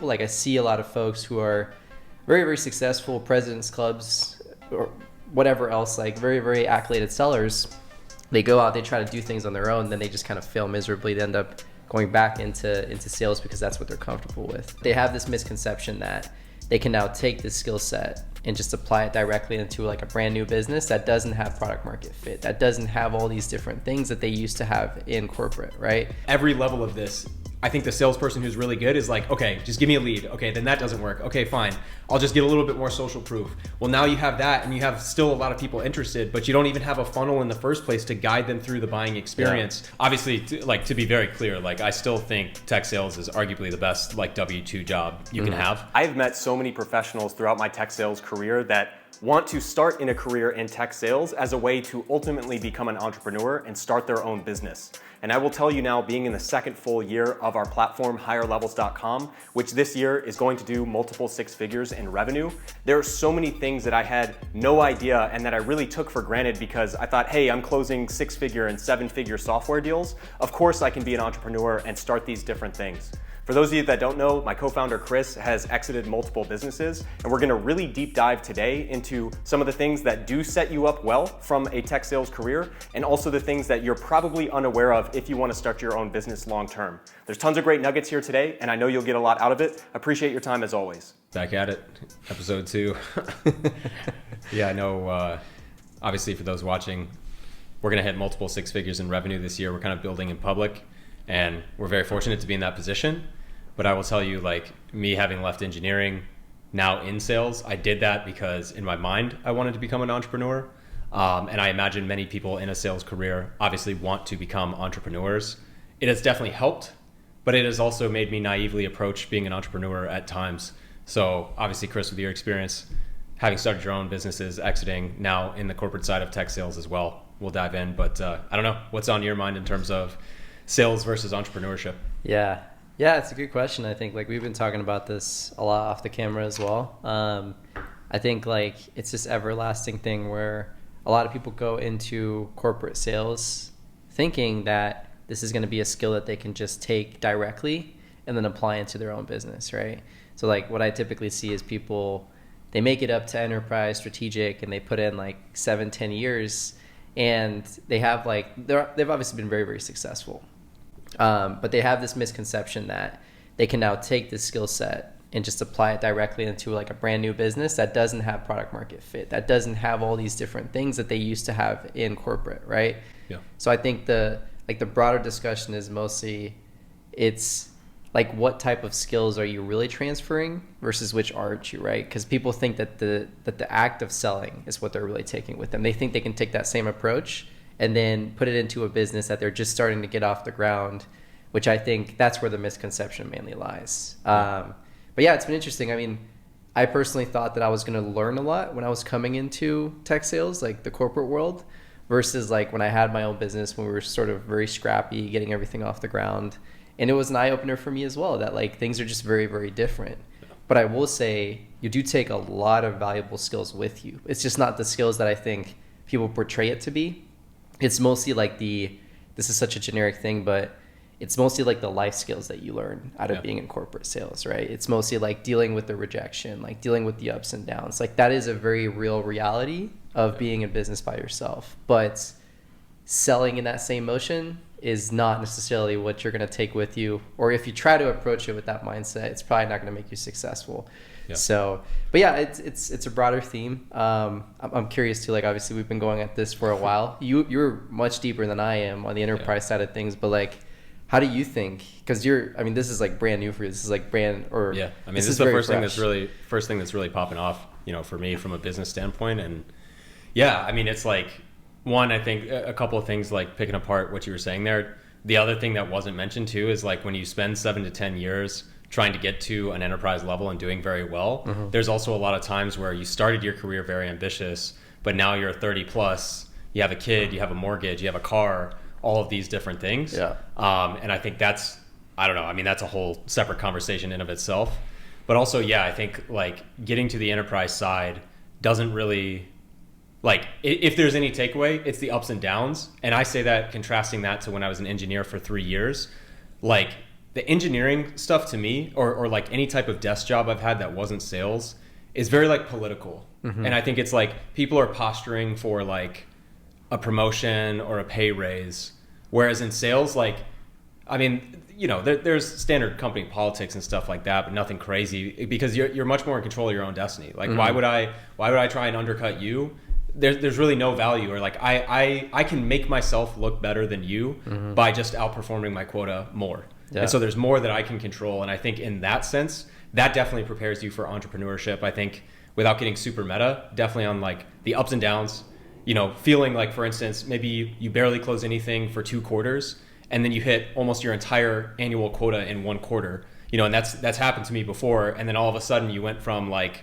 Like I see a lot of folks who are very, very successful presidents clubs or whatever else, like very, very accoladed sellers. They go out, they try to do things on their own, then they just kind of fail miserably. They end up going back into sales because that's what they're comfortable with. They have this misconception that they can now take this skill set and just apply it directly into like a brand new business that doesn't have product market fit, that doesn't have all these different things that they used to have in corporate, right? Every level of this, I think the salesperson who's really good is like, okay, just give me a lead. Okay, then that doesn't work. Okay, fine. I'll just get a little bit more social proof. Well, now you have that and you have still a lot of people interested, but you don't even have a funnel in the first place to guide them through the buying experience. Yeah. Obviously, to be very clear, like I still think tech sales is arguably the best like W-2 job you can have. I've met so many professionals throughout my tech sales career that want to start in a career in tech sales as a way to ultimately become an entrepreneur and start their own business. And I will tell you now, being in the second full year of our platform, higherlevels.com, which this year is going to do multiple six figures in revenue, there are so many things that I had no idea and that I really took for granted because I thought, hey, I'm closing 6-figure and 7-figure software deals. Of course I can be an entrepreneur and start these different things. For those of you that don't know, my co-founder Chris has exited multiple businesses, and we're gonna really deep dive today into some of the things that do set you up well from a tech sales career, and also the things that you're probably unaware of if you wanna start your own business long term. There's tons of great nuggets here today, and I know you'll get a lot out of it. Appreciate your time as always. Back at it, episode 2. Yeah, I know, obviously for those watching, we're gonna hit multiple 6 figures in revenue this year. We're kind of building in public, and we're very fortunate to be in that position. But I will tell you, like me having left engineering, now in sales, I did that because in my mind, I wanted to become an entrepreneur. And I imagine many people in a sales career obviously want to become entrepreneurs. It has definitely helped, but it has also made me naively approach being an entrepreneur at times. So obviously, Chris, with your experience, having started your own businesses, exiting now in the corporate side of tech sales as well, we'll dive in. But I don't know, what's on your mind in terms of sales versus entrepreneurship? Yeah, it's a good question. I think like we've been talking about this a lot off the camera as well. I think like it's this everlasting thing where a lot of people go into corporate sales thinking that this is going to be a skill that they can just take directly and then apply into their own business, right? So like what I typically see is people, they make it up to enterprise strategic and they put in like 7-10 years and they have like, they've obviously been very, very successful. But they have this misconception that they can now take this skill set and just apply it directly into like a brand new business that doesn't have product market fit, that doesn't have all these different things that they used to have in corporate, right? Yeah. So I think the broader discussion is mostly it's like what type of skills are you really transferring versus which aren't you, right? Because people think that the act of selling is what they're really taking with them. They think they can take that same approach and then put it into a business that they're just starting to get off the ground, which I think that's where the misconception mainly lies. But yeah, it's been interesting. I mean, I personally thought that I was going to learn a lot when I was coming into tech sales, like the corporate world, versus like when I had my own business, when we were sort of very scrappy, getting everything off the ground. And it was an eye-opener for me as well, that like things are just very, very different. But I will say you do take a lot of valuable skills with you. It's just not the skills that I think people portray it to be. It's mostly like this is such a generic thing, but it's mostly like the life skills that you learn out of being in corporate sales, right? It's mostly like dealing with the rejection, like dealing with the ups and downs. Like that is a very real reality of being in business by yourself. But selling in that same motion is not necessarily what you're going to take with you. Or if you try to approach it with that mindset, it's probably not going to make you successful. Yeah. So, but yeah, it's a broader theme. I'm curious too, like obviously we've been going at this for a while. You're much deeper than I am on the enterprise side of things, but like, how do you think? Because this is like brand new for you. This is like brand or yeah. I mean, this is the first thing that's really popping off, for me from a business standpoint. And yeah, I mean, it's like one, I think a couple of things like picking apart what you were saying there. The other thing that wasn't mentioned too is like when you spend 7 to 10 years trying to get to an enterprise level and doing very well, there's also a lot of times where you started your career very ambitious, but now you're 30 plus, you have a kid, you have a mortgage, you have a car, all of these different things. Yeah. And I think that's a whole separate conversation in of itself. But also, yeah, I think like getting to the enterprise side doesn't really, like if there's any takeaway, it's the ups and downs. And I say that contrasting that to when I was an engineer for 3 years, like the engineering stuff to me, or like any type of desk job I've had that wasn't sales, is very like political. And I think it's like people are posturing for like a promotion or a pay raise. Whereas in sales, like, I mean, you know, there's standard company politics and stuff like that, but nothing crazy, because you're much more in control of your own destiny. Like, why would I try and undercut you? There's really no value, or like I can make myself look better than you by just outperforming my quota more. Yeah. And so there's more that I can control. And I think in that sense, that definitely prepares you for entrepreneurship. I think, without getting super meta, definitely on like the ups and downs, you know, feeling like, for instance, maybe you barely close anything for 2 quarters, and then you hit almost your entire annual quota in 1 quarter, you know, and that's happened to me before. And then all of a sudden you went from like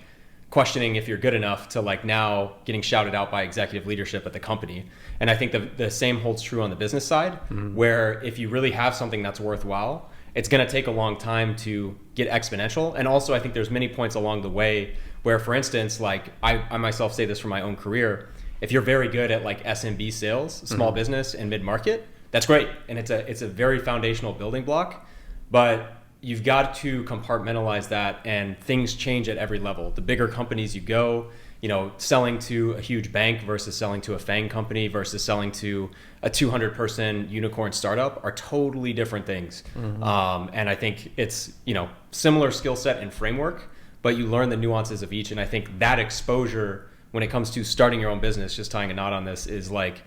questioning if you're good enough to like now getting shouted out by executive leadership at the company. And I think the same holds true on the business side, where if you really have something that's worthwhile, it's going to take a long time to get exponential. And also, I think there's many points along the way where, for instance, like I myself say this from my own career, if you're very good at like SMB sales, small business and mid-market, that's great. And it's a very foundational building block, but you've got to compartmentalize that, and things change at every level. The bigger companies you go, you know, selling to a huge bank versus selling to a FANG company versus selling to a 200-person unicorn startup are totally different things. And I think it's, you know, similar skill set and framework, but you learn the nuances of each. And I think that exposure when it comes to starting your own business, just tying a knot on this, is like,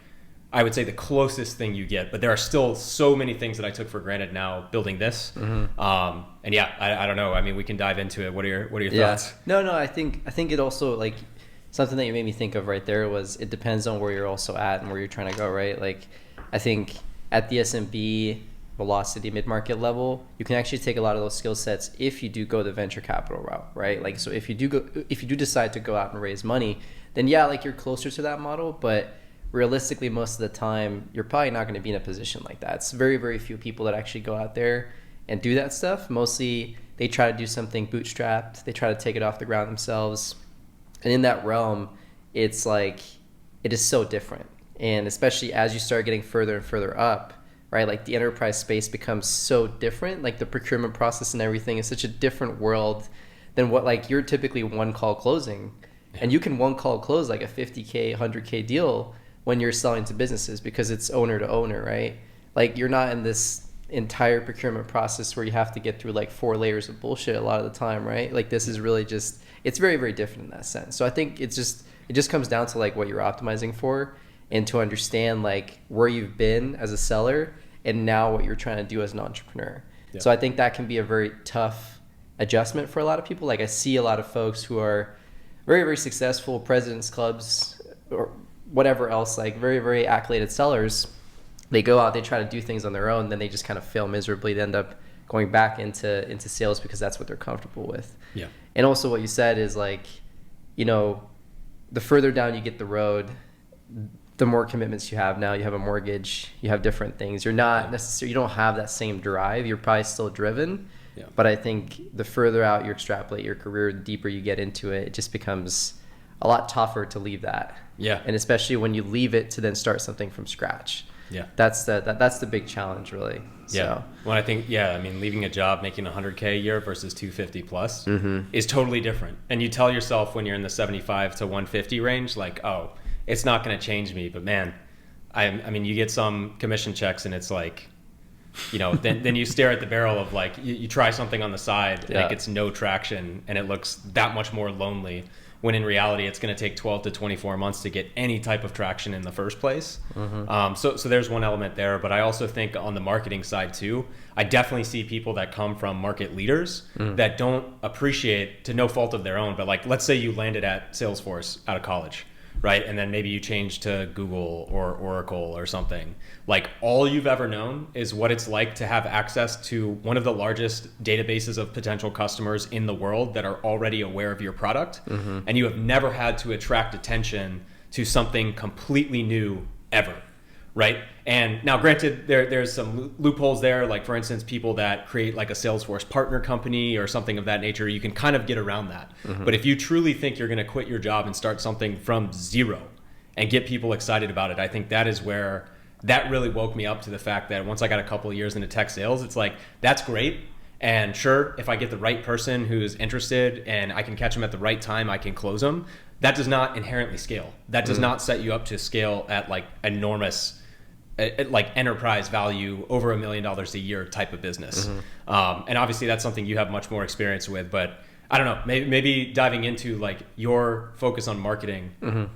I would say the closest thing you get. But there are still so many things that I took for granted now building this. And yeah, I don't know. I mean, we can dive into it. What are your thoughts? No, I think it also, like, something that you made me think of right there was, it depends on where you're also at and where you're trying to go, right? Like, I think at the SMB velocity mid-market level, you can actually take a lot of those skill sets if you do go the venture capital route, right? Like, so if you do decide to go out and raise money, then yeah, like, you're closer to that model, but realistically, most of the time, you're probably not going to be in a position like that. It's very, very few people that actually go out there and do that stuff. Mostly, they try to do something bootstrapped. They try to take it off the ground themselves. And in that realm, it's like, it is so different. And especially as you start getting further and further up, right? Like, the enterprise space becomes so different. Like, the procurement process and everything is such a different world than what, like, you're typically one call closing. And you can one call close like a 50K, 100K deal when you're selling to businesses, because it's owner to owner, right? Like, you're not in this entire procurement process where you have to get through like 4 layers of bullshit a lot of the time, right? Like, this is really just, it's very, very different in that sense. So I think it just comes down to like what you're optimizing for, and to understand like where you've been as a seller and now what you're trying to do as an entrepreneur. Yeah. So I think that can be a very tough adjustment for a lot of people. Like, I see a lot of folks who are very, very successful presidents clubs or whatever else, like very, very accoladed sellers. They go out, they try to do things on their own, then they just kind of fail miserably. They end up going back into sales because that's what they're comfortable with. Yeah. And also what you said is like, you know, the further down you get the road, the more commitments you have. Now you have a mortgage, you have different things. You're not necessarily, you don't have that same drive. You're probably still driven. Yeah. But I think the further out you extrapolate your career, the deeper you get into it, it just becomes a lot tougher to leave that. Yeah. And especially when you leave it to then start something from scratch. Yeah. That's the big challenge, really. Yeah. So. Well, I think, I mean, leaving a job making $100K a year versus 250 plus is totally different. And you tell yourself when you're in the 75 to 150 range, like, oh, it's not going to change me. But man, I mean, you get some commission checks and it's like, you know, then you stare at the barrel of like, you try something on the side and it gets no traction and it looks that much more lonely, when in reality it's going to take 12 to 24 months to get any type of traction in the first place. So there's one element there, but I also think on the marketing side too, I definitely see people that come from market leaders that don't appreciate, to no fault of their own, but like, let's say you landed at Salesforce out of college, right? And then maybe you change to Google or Oracle or something. Like, all you've ever known is what it's like to have access to one of the largest databases of potential customers in the world that are already aware of your product. And you have never had to attract attention to something completely new ever, right? And now granted, there's some loopholes there. Like, for instance, people that create like a Salesforce partner company or something of that nature, you can kind of get around that. But if you truly think you're going to quit your job and start something from zero and get people excited about it, I think that is where that really woke me up to the fact that once I got a couple of years into tech sales, it's like, that's great. And sure, if I get the right person who's interested and I can catch them at the right time, I can close them. That does not inherently scale. That does not set you up to scale at like enormous, like enterprise value, over $1 million a year type of business. And obviously that's something you have much more experience with, but I don't know, maybe diving into like your focus on marketing.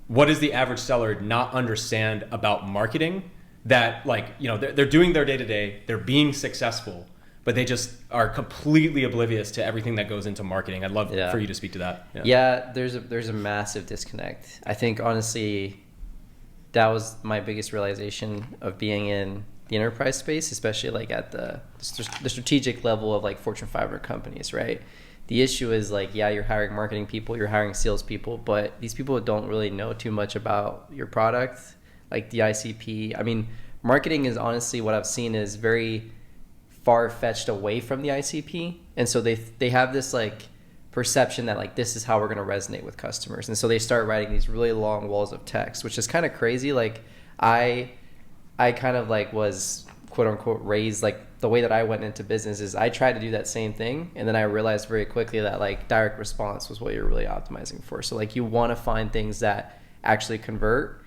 What does the average seller not understand about marketing that, like, you know, they're doing their day-to-day, they're being successful, but they just are completely oblivious to everything that goes into marketing? I'd love for you to speak to that. Yeah, there's a massive disconnect. I think honestly, that was my biggest realization of being in the enterprise space, especially like at the strategic level of like Fortune 500 companies, right? The issue is like, yeah, you're hiring marketing people, you're hiring salespeople, but these people don't really know too much about your product, like the ICP. I mean, marketing is honestly, what I've seen is very far-fetched away from the ICP. And so they have this like perception that like, this is how we're going to resonate with customers. And so they start writing these really long walls of text, which is kind of crazy. Like I kind of like was quote unquote raised, like the way that I went into business is I tried to do that same thing. And then I realized very quickly that like direct response was what you're really optimizing for. So like you want to find things that actually convert.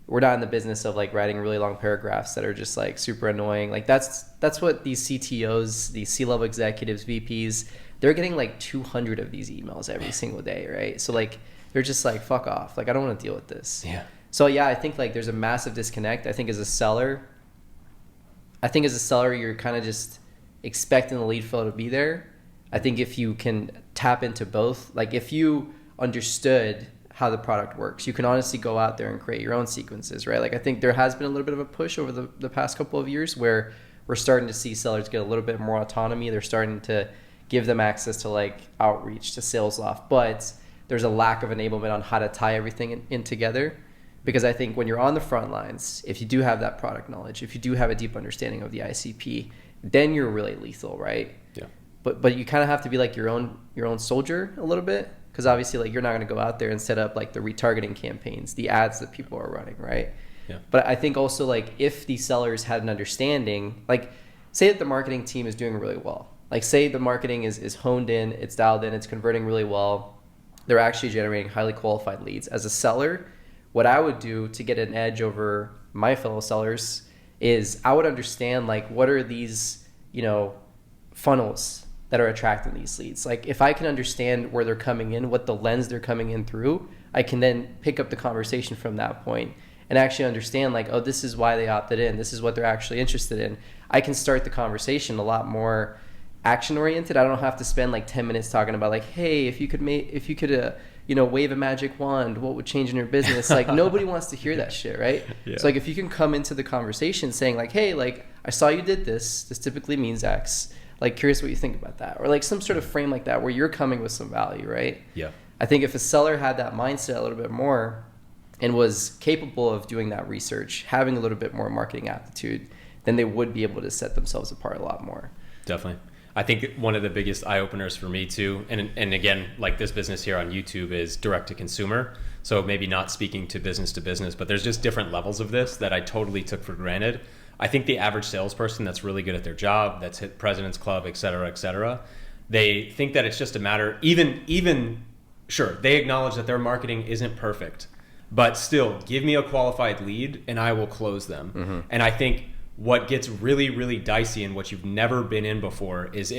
We're not in the business of like writing really long paragraphs that are just like super annoying. Like that's what these CTOs, these C-level executives, VPs, they're getting like 200 of these emails every single day, right? So like they're just like, fuck off. Like I don't want to deal with this. Yeah. So yeah, I think like there's a massive disconnect. I think as a seller, you're kind of just expecting the lead flow to be there. I think if you can tap into both, like if you understood how the product works, you can honestly go out there and create your own sequences, right? Like I think there has been a little bit of a push over the past couple of years where we're starting to see sellers get a little bit more autonomy. They're starting to give them access to like outreach, to sales loft, but there's a lack of enablement on how to tie everything in together. Because I think when you're on the front lines, if you do have that product knowledge, if you do have a deep understanding of the ICP, then you're really lethal, right? Yeah. But you kind of have to be like your own soldier a little bit, because obviously like you're not going to go out there and set up like the retargeting campaigns, the ads that people are running, right? Yeah. But I think also like if these sellers had an understanding, like say that the marketing team is doing really well, like say the marketing is honed in, it's dialed in, it's converting really well, they're actually generating highly qualified leads. As a seller, what I would do to get an edge over my fellow sellers is I would understand like what are these, you know, funnels that are attracting these leads. Like if I can understand where they're coming in, what the lens they're coming in through, I can then pick up the conversation from that point and actually understand like, oh, this is why they opted in. This is what they're actually interested in. I can start the conversation a lot more action oriented. I don't have to spend like 10 minutes talking about like, hey, if you could wave a magic wand, what would change in your business? Like nobody wants to hear that shit, right? Yeah. So like if you can come into the conversation saying like, hey, like I saw you did this typically means X. Like curious what you think about that, or like some sort of frame like that where you're coming with some value, right? Yeah. I think if a seller had that mindset a little bit more and was capable of doing that research, having a little bit more marketing aptitude, then they would be able to set themselves apart a lot more. Definitely. I think one of the biggest eye openers for me too, and again, like this business here on YouTube is direct to consumer. So maybe not speaking to business, but there's just different levels of this that I totally took for granted. I think the average salesperson that's really good at their job, that's hit President's Club, et cetera, they think that it's just a matter, even sure, they acknowledge that their marketing isn't perfect, but still give me a qualified lead and I will close them. Mm-hmm. And I think what gets really, really dicey and what you've never been in before is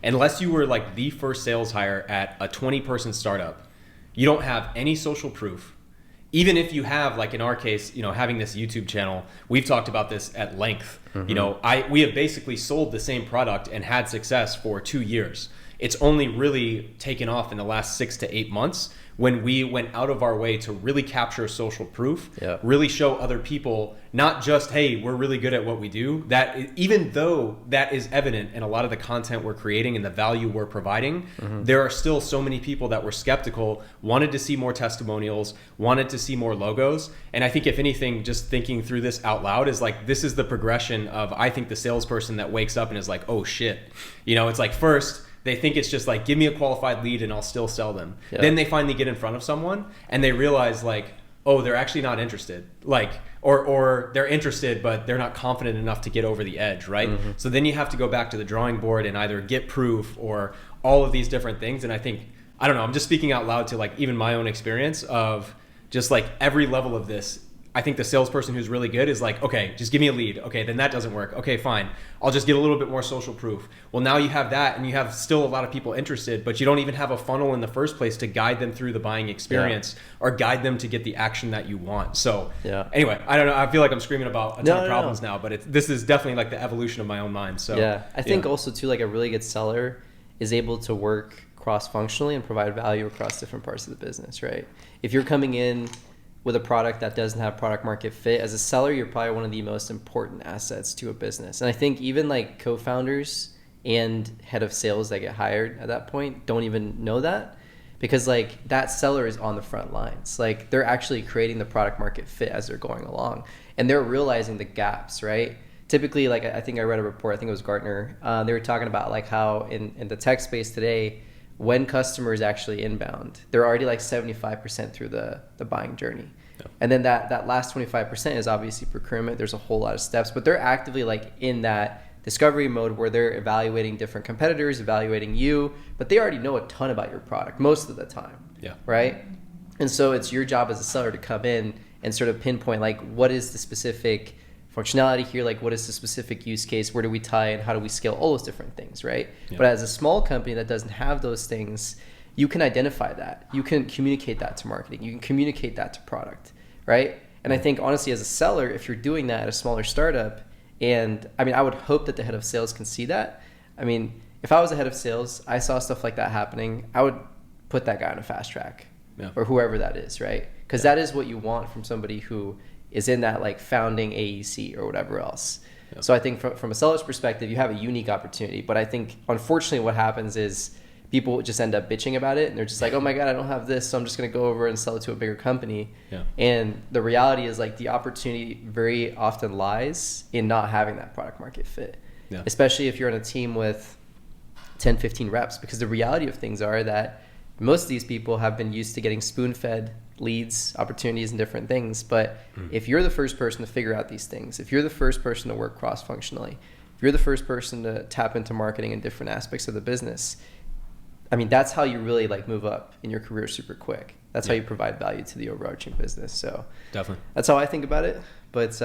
unless you were like the first sales hire at a 20-person startup, you don't have any social proof. Even if you have, like in our case, you know, having this YouTube channel, we've talked about this at length. Mm-hmm. You know, we have basically sold the same product and had success for 2 years. It's only really taken off in the last 6 to 8 months when we went out of our way to really capture social proof, really show other people, not just, hey, we're really good at what we do, that even though that is evident in a lot of the content we're creating and the value we're providing, there are still so many people that were skeptical, wanted to see more testimonials, wanted to see more logos. And I think if anything, just thinking through this out loud is like, this is the progression of, I think, the salesperson that wakes up and is like, oh shit. You know, it's like first, they think it's just like, give me a qualified lead and I'll still sell them. Yeah. Then they finally get in front of someone and they realize like, oh, they're actually not interested. Like, or they're interested, but they're not confident enough to get over the edge, right? So then you have to go back to the drawing board and either get proof or all of these different things. And I think, I don't know, I'm just speaking out loud to like even my own experience of just like every level of this. I think the salesperson who's really good is like, okay, just give me a lead. Okay, then that doesn't work. Okay, fine. I'll just get a little bit more social proof. Well, now you have that and you have still a lot of people interested, but you don't even have a funnel in the first place to guide them through the buying experience or guide them to get the action that you want. So anyway, I don't know. I feel like I'm screaming about a ton of problems now, but this is definitely like the evolution of my own mind. So I think also too, like a really good seller is able to work cross-functionally and provide value across different parts of the business, right? If you're coming in with a product that doesn't have product market fit, as a seller, you're probably one of the most important assets to a business. And I think even like co-founders and head of sales that get hired at that point don't even know that, because like that seller is on the front lines. Like they're actually creating the product market fit as they're going along, and they're realizing the gaps, right? Typically, like I think I read a report, I think it was Gartner, they were talking about like how in the tech space today, when customers actually inbound, they're already like 75% through the buying journey. Yeah. And then that last 25% is obviously procurement. There's a whole lot of steps, but they're actively like in that discovery mode where they're evaluating different competitors, evaluating you, but they already know a ton about your product most of the time. Yeah. Right? And so it's your job as a seller to come in and sort of pinpoint like what is the specific functionality here, like what is the specific use case, where do we tie in, how do we scale, all those different things, right? Yeah. But as a small company that doesn't have those things, you can identify that, you can communicate that to marketing, you can communicate that to product, right? And I think honestly as a seller, if you're doing that at a smaller startup, and I mean I would hope that the head of sales can see that. I mean if I was a head of sales, I saw stuff like that happening, I would put that guy on a fast track, or whoever that is, right? Because that is what you want from somebody who is in that like founding AEC or whatever else. Yep. So I think from a seller's perspective, you have a unique opportunity. But I think unfortunately what happens is people just end up bitching about it, and they're just like, oh my God, I don't have this, so I'm just going to go over and sell it to a bigger company. Yeah. And the reality is like the opportunity very often lies in not having that product market fit, especially if you're in a team with 10, 15 reps, because the reality of things are that most of these people have been used to getting spoon-fed leads, opportunities, and different things. But if you're the first person to figure out these things, if you're the first person to work cross-functionally, if you're the first person to tap into marketing and different aspects of the business, I mean, that's how you really like move up in your career super quick. That's how you provide value to the overarching business. So definitely, that's how I think about it. But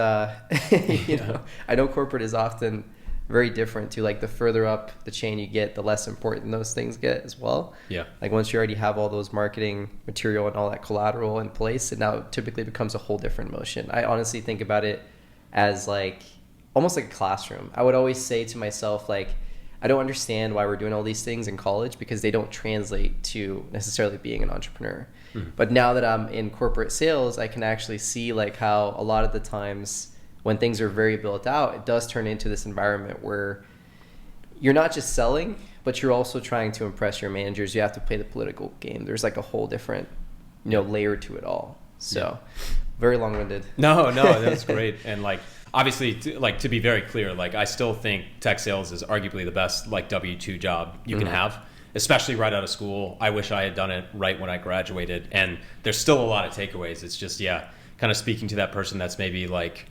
you know, I know corporate is often very different to like the further up the chain you get, the less important those things get as well. Yeah. Like once you already have all those marketing material and all that collateral in place, it now typically becomes a whole different motion. I honestly think about it as like almost like a classroom. I would always say to myself, like, I don't understand why we're doing all these things in college because they don't translate to necessarily being an entrepreneur. But now that I'm in corporate sales, I can actually see like how a lot of the times when things are very built out, it does turn into this environment where you're not just selling, but you're also trying to impress your managers. You have to play the political game. There's like a whole different, layer to it all. So very long-winded. No, that's great. And like, obviously, to be very clear, like I still think tech sales is arguably the best like W-2 job you can have, especially right out of school. I wish I had done it right when I graduated. And there's still a lot of takeaways. It's just, kind of speaking to that person that's maybe like,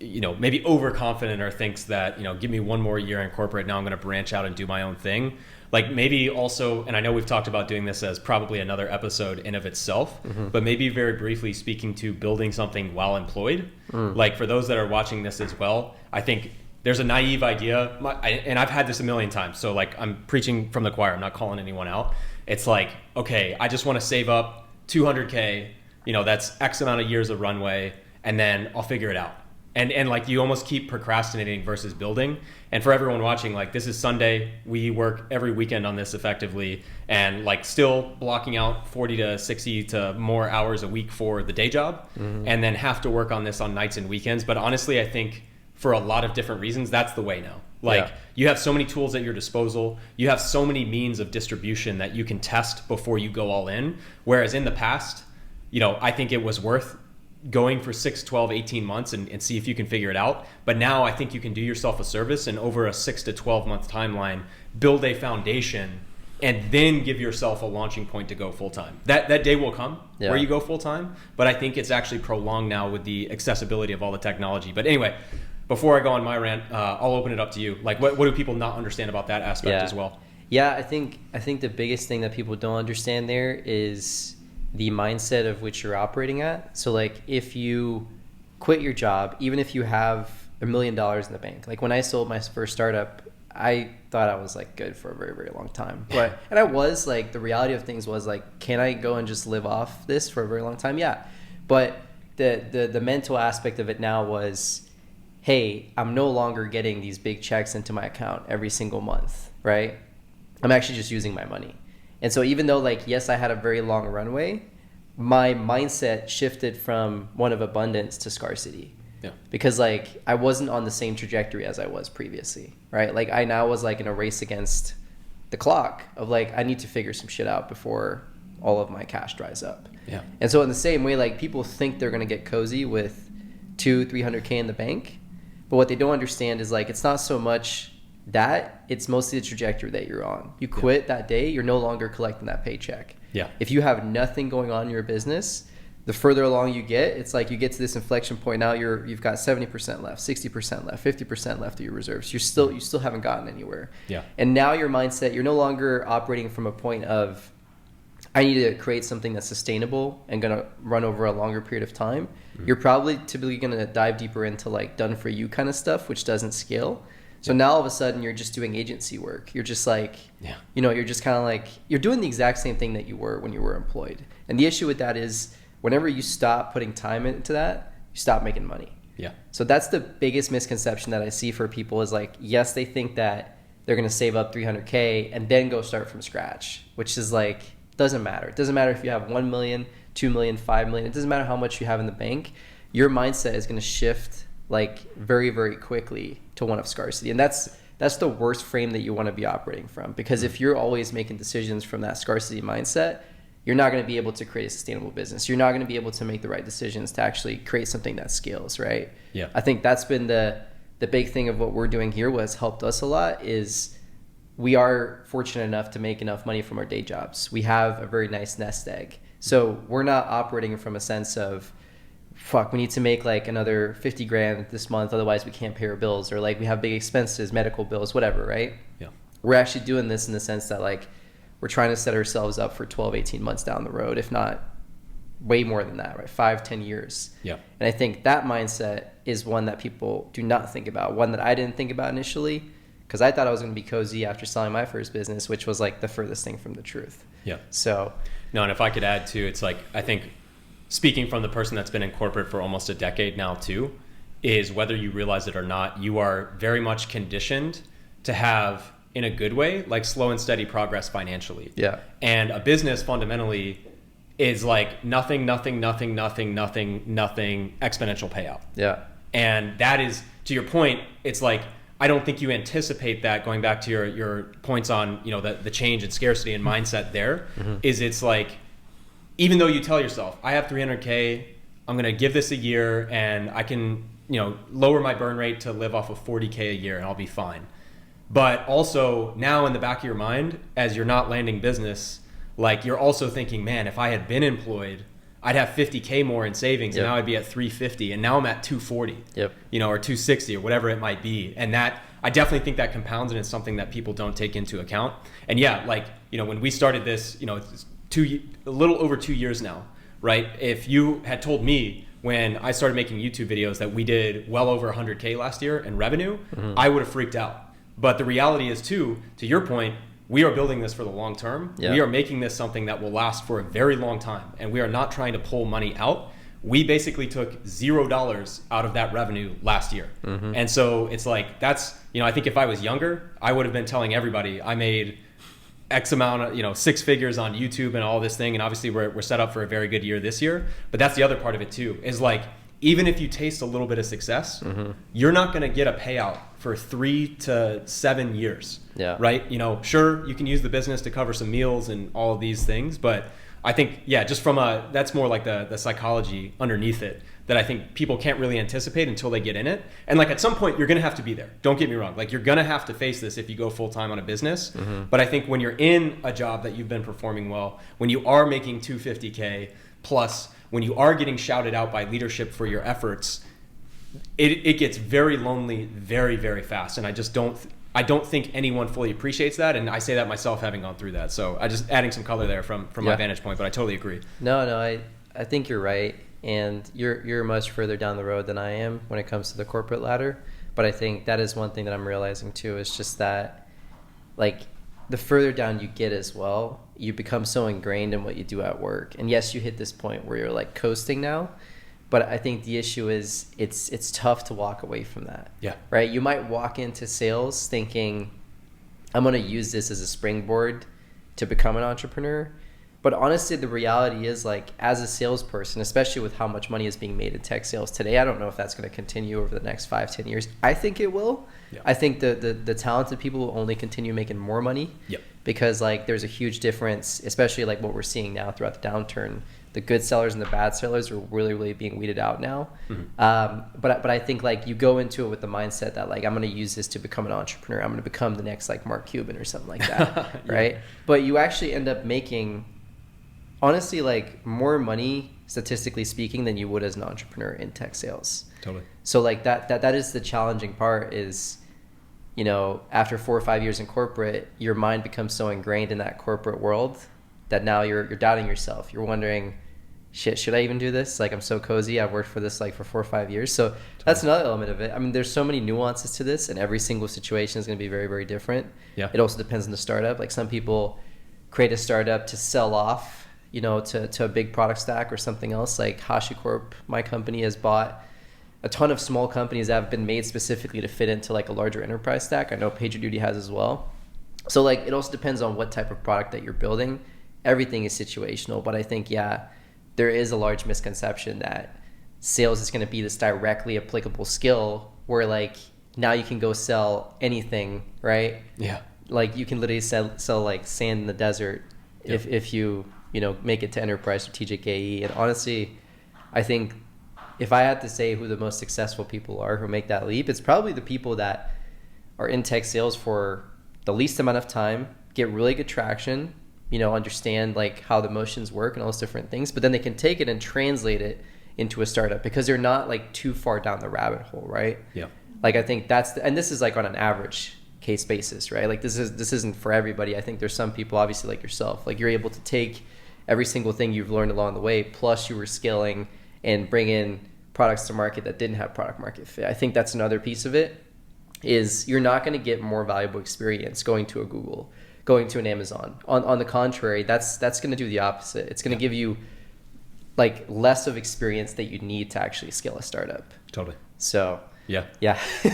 maybe overconfident or thinks that, give me one more year in corporate, now I'm going to branch out and do my own thing. Like maybe also, and I know we've talked about doing this as probably another episode in of itself, but maybe very briefly speaking to building something while employed. Like for those that are watching this as well, I think there's a naive idea, and I've had this a million times. So like I'm preaching from the choir, I'm not calling anyone out. It's like, okay, I just want to save up 200K, that's X amount of years of runway, and then I'll figure it out. And like you almost keep procrastinating versus building. And for everyone watching, like this is Sunday, we work every weekend on this effectively, and like still blocking out 40 to 60 to more hours a week for the day job, and then have to work on this on nights and weekends. But honestly, I think for a lot of different reasons, that's the way now. Like you have so many tools at your disposal. You have so many means of distribution that you can test before you go all in. Whereas in the past, I think it was worth going for 6, 12, 18 months and see if you can figure it out. But now I think you can do yourself a service and over a 6 to 12 month timeline, build a foundation and then give yourself a launching point to go full time. That day will come where you go full time, but I think it's actually prolonged now with the accessibility of all the technology. But anyway, before I go on my rant, I'll open it up to you. Like, what do people not understand about that aspect as well? Yeah, I think the biggest thing that people don't understand there is the mindset of which you're operating at. So like, if you quit your job, even if you have $1 million in the bank, like when I sold my first startup, I thought I was like good for a very, very long time. But and I was like, the reality of things was like, can I go and just live off this for a very long time? Yeah. But the mental aspect of it now was, hey, I'm no longer getting these big checks into my account every single month, right? I'm actually just using my money. And so even though like, yes, I had a very long runway, my mindset shifted from one of abundance to scarcity. Yeah. Because like, I wasn't on the same trajectory as I was previously, right? Like I now was like in a race against the clock of like, I need to figure some shit out before all of my cash dries up. Yeah. And so in the same way, like people think they're going to get cozy with 200-300K in the bank, but what they don't understand is like, it's not so much that, it's mostly the trajectory that you're on. You quit that day, you're no longer collecting that paycheck. Yeah. If you have nothing going on in your business, the further along you get, it's like you get to this inflection point. Now you've got 70% left, 60% left, 50% left of your reserves. You still haven't gotten anywhere. Yeah. And now your mindset, you're no longer operating from a point of, I need to create something that's sustainable and going to run over a longer period of time. Mm-hmm. You're probably typically going to dive deeper into like done for you kind of stuff, which doesn't scale. So now all of a sudden you're just doing agency work. You're just like, you're just kind of like, you're doing the exact same thing that you were when you were employed. And the issue with that is whenever you stop putting time into that, you stop making money. Yeah. So that's the biggest misconception that I see for people is like, yes, they think that they're going to save up 300K and then go start from scratch, which is like, doesn't matter. It doesn't matter if you have 1 million, 2 million, 5 million. It doesn't matter how much you have in the bank. Your mindset is going to shift like very, very quickly to one of scarcity. And that's the worst frame that you want to be operating from, because if you're always making decisions from that scarcity mindset, you're not going to be able to create a sustainable business. You're not going to be able to make the right decisions to actually create something that scales, right? Yeah. I think that's been the big thing of what we're doing here. What's helped us a lot is we are fortunate enough to make enough money from our day jobs. We have a very nice nest egg. So we're not operating from a sense of, fuck, we need to make like another 50 grand this month, otherwise we can't pay our bills, or like we have big expenses, medical bills, whatever, right? Yeah. We're actually doing this in the sense that like we're trying to set ourselves up for 12, 18 months down the road, if not way more than that, right? 5, 10 years. Yeah. And I think that mindset is one that people do not think about, one that I didn't think about initially, because I thought I was going to be cozy after selling my first business, which was like the furthest thing from the truth. Yeah. So. No, and if I could add too, it's like, I think speaking from the person that's been in corporate for almost a decade now too, is whether you realize it or not, you are very much conditioned to have, in a good way, like slow and steady progress financially. Yeah. And a business fundamentally is like nothing, exponential payout. Yeah. And that is, to your point, it's like, I don't think you anticipate that, going back to your points on, the change in scarcity and mindset there, is it's like, even though you tell yourself, I have 300K, I'm going to give this a year and I can, lower my burn rate to live off of 40K a year and I'll be fine. But also now in the back of your mind, as you're not landing business, like you're also thinking, man, if I had been employed, I'd have 50K more in savings. Yep. And now I'd be at 350 and now I'm at 240, yep. Or 260 or whatever it might be. And that, I definitely think that compounds, and it's something that people don't take into account. And yeah, like, when we started this, it's a little over 2 years now, right? If you had told me when I started making YouTube videos that we did well over 100K last year in revenue, I would have freaked out. But the reality is too, to your point, we are building this for the long term. Yeah. We are making this something that will last for a very long time. And we are not trying to pull money out. We basically took $0 out of that revenue last year. And so it's like, that's, I think if I was younger, I would have been telling everybody I made X amount of, 6 figures on YouTube and all this thing. And obviously we're set up for a very good year this year. But that's the other part of it too, is like, even if you taste a little bit of success, you're not going to get a payout for 3 to 7 years. Yeah. Right. Sure, you can use the business to cover some meals and all of these things. But I think, just from that's more like the psychology underneath it. that I think people can't really anticipate until they get in it. And like at some point you're going to have to be there. Don't get me wrong. Like you're going to have to face this if you go full time on a business. But I think when you're in a job that you've been performing well, when you are making 250K plus, when you are getting shouted out by leadership for your efforts, it gets very lonely very, very fast. And I don't think anyone fully appreciates that. And I say that myself having gone through that. So I just adding some color there from my vantage point, but I totally agree. No, I think you're right. And you're much further down the road than I am when it comes to the corporate ladder. But I think that is one thing that I'm realizing too, is just that like the further down you get as well, you become so ingrained in what you do at work. And yes, you hit this point where you're like coasting now. But I think the issue is it's tough to walk away from that. Yeah. Right? You might walk into sales thinking, I'm going to use this as a springboard to become an entrepreneur. But honestly, the reality is like as a salesperson, especially with how much money is being made in tech sales today, I don't know if that's going to continue over the next 5-10 years. I think it will. Yeah. I think the talented people will only continue making more money. Yep. Because like there's a huge difference, especially like what we're seeing now throughout the downturn. The good sellers and the bad sellers are really, really being weeded out now. But I think like you go into it with the mindset that like I'm going to use this to become an entrepreneur. I'm going to become the next like Mark Cuban or something like that, right? But you actually end up making, honestly, like more money statistically speaking than you would as an entrepreneur in tech sales. Totally. So like that is the challenging part is, you know, after 4 or 5 years in corporate, your mind becomes so ingrained in that corporate world that now you're doubting yourself. You're wondering, shit, should I even do this? Like I'm so cozy. I've worked for this like for 4 or 5 years. So that's another element of it. I mean, there's so many nuances to this and every single situation is going to be very, very different. Yeah. It also depends on the startup. Like some people create a startup to sell off, you know, to a big product stack or something else. Like HashiCorp, my company, has bought a ton of small companies that have been made specifically to fit into like a larger enterprise stack. I know PagerDuty has as well. So like it also depends on what type of product that you're building. Everything is situational, but I think, there is a large misconception that sales is going to be this directly applicable skill where like now you can go sell anything, right? Yeah. Like you can literally sell like sand in the desert if you make it to enterprise strategic AE. And honestly, I think if I had to say who the most successful people are who make that leap, it's probably the people that are in tech sales for the least amount of time, get really good traction, understand like how the motions work and all those different things, but then they can take it and translate it into a startup because they're not like too far down the rabbit hole, right? Yeah. Like I think and this is like on an average case basis, right? Like this isn't for everybody. I think there's some people obviously like yourself, like you're able to take every single thing you've learned along the way, plus you were scaling and bring in products to market that didn't have product market fit. I think that's another piece of it is you're not going to get more valuable experience going to a Google, going to an Amazon. On the contrary, that's going to do the opposite. It's going to give you like less of experience that you need to actually scale a startup. Totally. So yeah.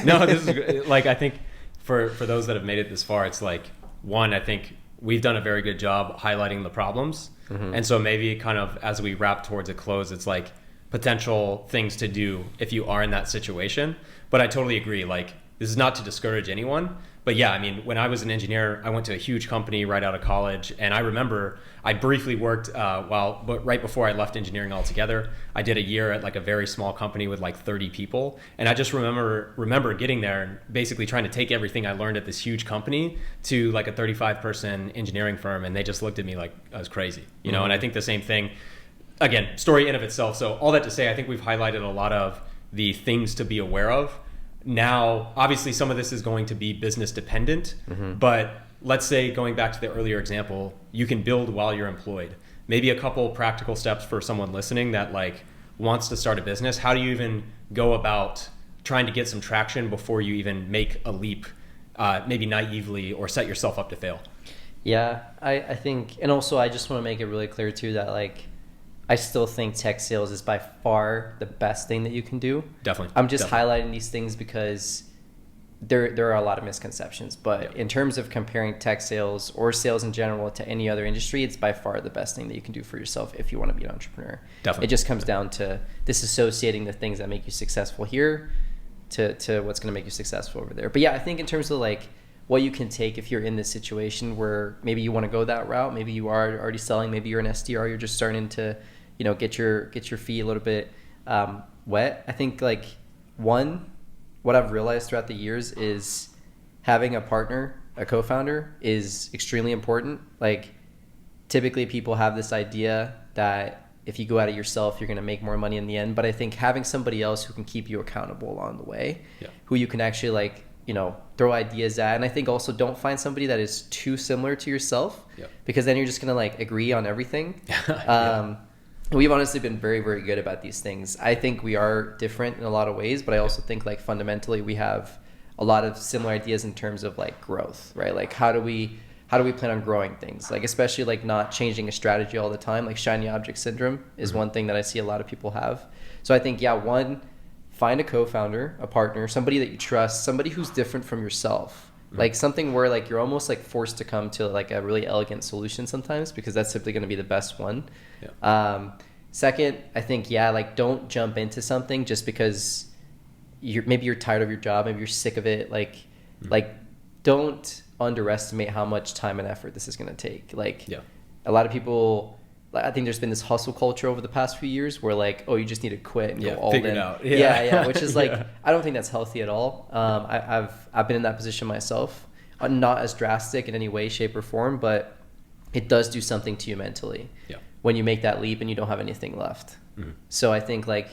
No, this is like, I think for those that have made it this far, it's like, one, I think we've done a very good job highlighting the problems. Mm-hmm. And so maybe kind of as we wrap towards a close, it's like potential things to do if you are in that situation. But I totally agree. Like, this is not to discourage anyone, but yeah, I mean, when I was an engineer, I went to a huge company right out of college, and I remember I briefly worked but right before I left engineering altogether, I did a year at like a very small company with like 30 people, and I just remember getting there and basically trying to take everything I learned at this huge company to like a 35-person engineering firm, and they just looked at me like I was crazy, you know. Mm-hmm. And I think the same thing. Again, story in of itself. So all that to say, I think we've highlighted a lot of the things to be aware of. Now, obviously, some of this is going to be business dependent, mm-hmm. but let's say going back to the earlier example, you can build while you're employed. Maybe a couple practical steps for someone listening that like wants to start a business. How do you even go about trying to get some traction before you even make a leap, maybe naively, or set yourself up to fail? Yeah, I think, and also I just want to make it really clear too that like, I still think tech sales is by far the best thing that you can do. Definitely. I'm just highlighting these things because there are a lot of misconceptions. But in terms of comparing tech sales or sales in general to any other industry, it's by far the best thing that you can do for yourself if you want to be an entrepreneur. Definitely. It just comes down to disassociating the things that make you successful here to what's going to make you successful over there. But yeah, I think in terms of like what you can take if you're in this situation where maybe you want to go that route, maybe you are already selling, maybe you're an SDR, you're just starting to get your feet a little bit wet. I think like what I've realized throughout the years is having a partner, a co-founder, is extremely important. Like typically people have this idea that if you go at it yourself, you're going to make more money in the end. But I think having somebody else who can keep you accountable along the way, who you can actually like, throw ideas at. And I think also don't find somebody that is too similar to yourself, because then you're just going to like agree on everything. We've honestly been very, very good about these things. I think we are different in a lot of ways, but I also think like fundamentally we have a lot of similar ideas in terms of like growth, right? Like how do we plan on growing things? Like especially like not changing a strategy all the time. Like shiny object syndrome is one thing that I see a lot of people have. So I think, one, find a co-founder, a partner, somebody that you trust, somebody who's different from yourself. Like something where like you're almost like forced to come to like a really elegant solution sometimes, because that's simply going to be the best one. Second, I think, like don't jump into something just because maybe you're tired of your job, maybe you're sick of it. Like don't underestimate how much time and effort this is going to take. A lot of people, I think there's been this hustle culture over the past few years where like, oh, you just need to quit and go all figure in. it out. Which is like, I don't think that's healthy at all. I've been in that position myself, not as drastic in any way, shape, or form, but it does do something to you mentally when you make that leap and you don't have anything left. So I think like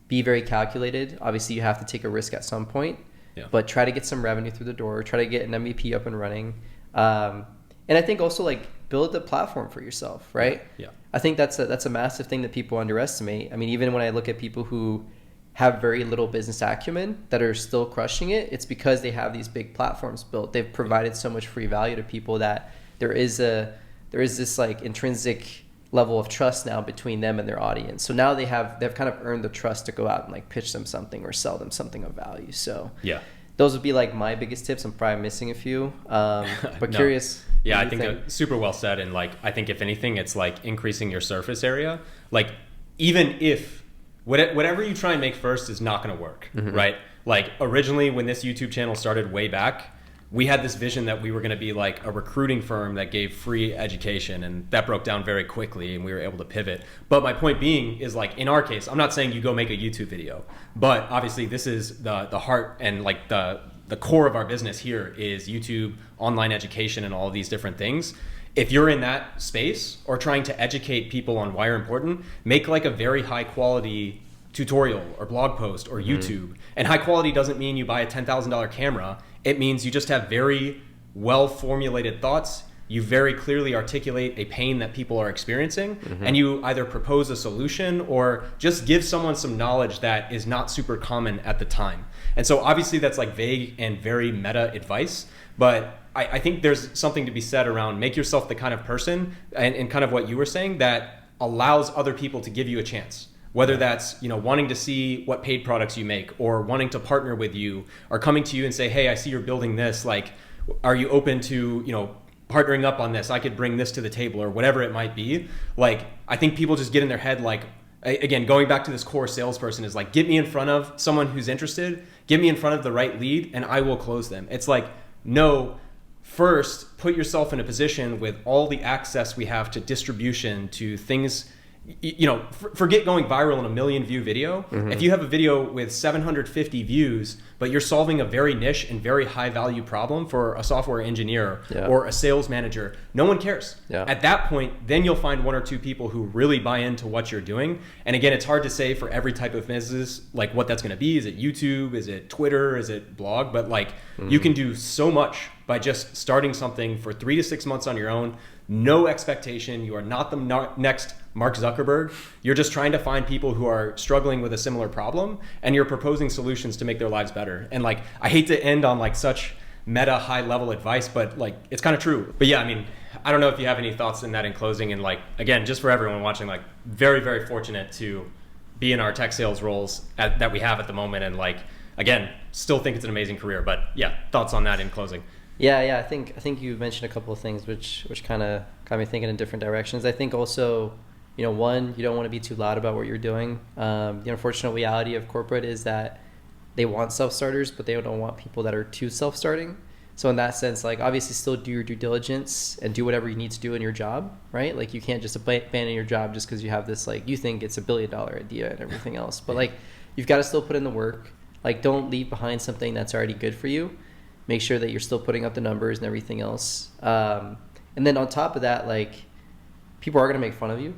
be very calculated. Obviously you have to take a risk at some point, but try to get some revenue through the door, try to get an MVP up and running. And I think also like build the platform for yourself, right? I think that's a massive thing that people underestimate. I mean, even when I look at people who have very little business acumen that are still crushing it, it's because they have these big platforms built. They've provided so much free value to people that there is this like intrinsic level of trust now between them and their audience. So now they've kind of earned the trust to go out and like pitch them something or sell them something of value. So those would be like my biggest tips. I'm probably missing a few, but curious. Yeah, I think super well said. And like, I think if anything, it's like increasing your surface area. Like even if whatever you try and make first is not going to work, right? Like originally when this YouTube channel started way back, we had this vision that we were going to be like a recruiting firm that gave free education, and that broke down very quickly and we were able to pivot. But my point being is like, in our case, I'm not saying you go make a YouTube video, but obviously this is the heart and like the core of our business here is YouTube, online education, and all of these different things. If you're in that space or trying to educate people on why you're important, make like a very high quality tutorial or blog post or YouTube. And high quality doesn't mean you buy a $10,000 camera. It means you just have very well formulated thoughts. You very clearly articulate a pain that people are experiencing, and you either propose a solution or just give someone some knowledge that is not super common at the time. And so obviously that's like vague and very meta advice, but I think there's something to be said around make yourself the kind of person and kind of what you were saying that allows other people to give you a chance. Whether that's, wanting to see what paid products you make or wanting to partner with you or coming to you and say, hey, I see you're building this. Like, are you open to, partnering up on this? I could bring this to the table or whatever it might be. Like, I think people just get in their head, like, again, going back to this core salesperson is like, get me in front of someone who's interested, get me in front of the right lead and I will close them. It's like, no, first put yourself in a position with all the access we have to distribution, to things. Forget going viral in a 1 million view video. If you have a video with 750 views, but you're solving a very niche and very high value problem for a software engineer or a sales manager, no one cares. At that point, then you'll find 1 or 2 people who really buy into what you're doing. And again, it's hard to say for every type of business, like what that's going to be. Is it YouTube? Is it Twitter? Is it blog? But like you can do so much by just starting something for 3 to 6 months on your own. No expectation. You are not the next Mark Zuckerberg. You're just trying to find people who are struggling with a similar problem, and you're proposing solutions to make their lives better. And like, I hate to end on like such meta high level advice, but like, it's kind of true. But yeah, I mean, I don't know if you have any thoughts in that in closing. And like, again, just for everyone watching, like very, very fortunate to be in our tech sales roles that we have at the moment. And like, again, still think it's an amazing career, but yeah, thoughts on that in closing. Yeah. I think you mentioned a couple of things which kind of got me thinking in different directions. I think also, one, you don't want to be too loud about what you're doing. The unfortunate reality of corporate is that they want self-starters, but they don't want people that are too self-starting. So in that sense, like obviously still do your due diligence and do whatever you need to do in your job, right? Like you can't just abandon your job just because you have this, like you think it's $1 billion idea and everything else. But like you've got to still put in the work. Like don't leave behind something that's already good for you. Make sure that you're still putting up the numbers and everything else. And then on top of that, like people are going to make fun of you.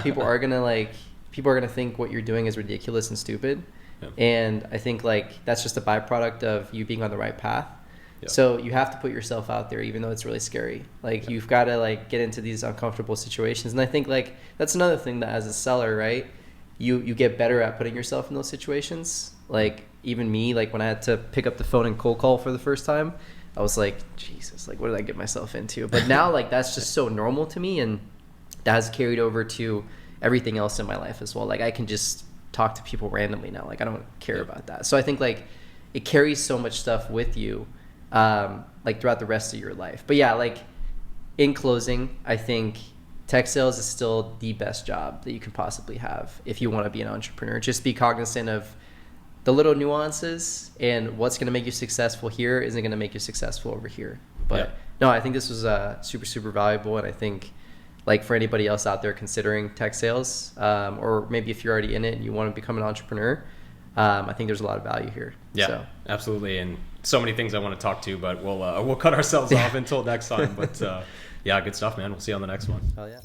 People are going to think what you're doing is ridiculous and stupid. Yeah. And I think like that's just a byproduct of you being on the right path. Yeah. So you have to put yourself out there, even though it's really scary. Like you've got to like get into these uncomfortable situations. And I think like that's another thing that as a seller, right, you get better at putting yourself in those situations. Like even me, like when I had to pick up the phone and cold call for the first time, I was like, Jesus, like what did I get myself into? But now like that's just so normal to me, and that has carried over to everything else in my life as well. Like I can just talk to people randomly now. Like I don't care about that. So I think like it carries so much stuff with you like throughout the rest of your life. But yeah, like in closing, I think tech sales is still the best job that you can possibly have if you want to be an entrepreneur. Just be cognizant of the little nuances, and what's going to make you successful here isn't going to make you successful over here. But no, I think this was super, super valuable. And I think like for anybody else out there considering tech sales, or maybe if you're already in it and you want to become an entrepreneur, I think there's a lot of value here. Yeah, so. Absolutely. And so many things I want to talk to, but we'll cut ourselves off until next time. But yeah, good stuff, man. We'll see you on the next one. Oh yeah.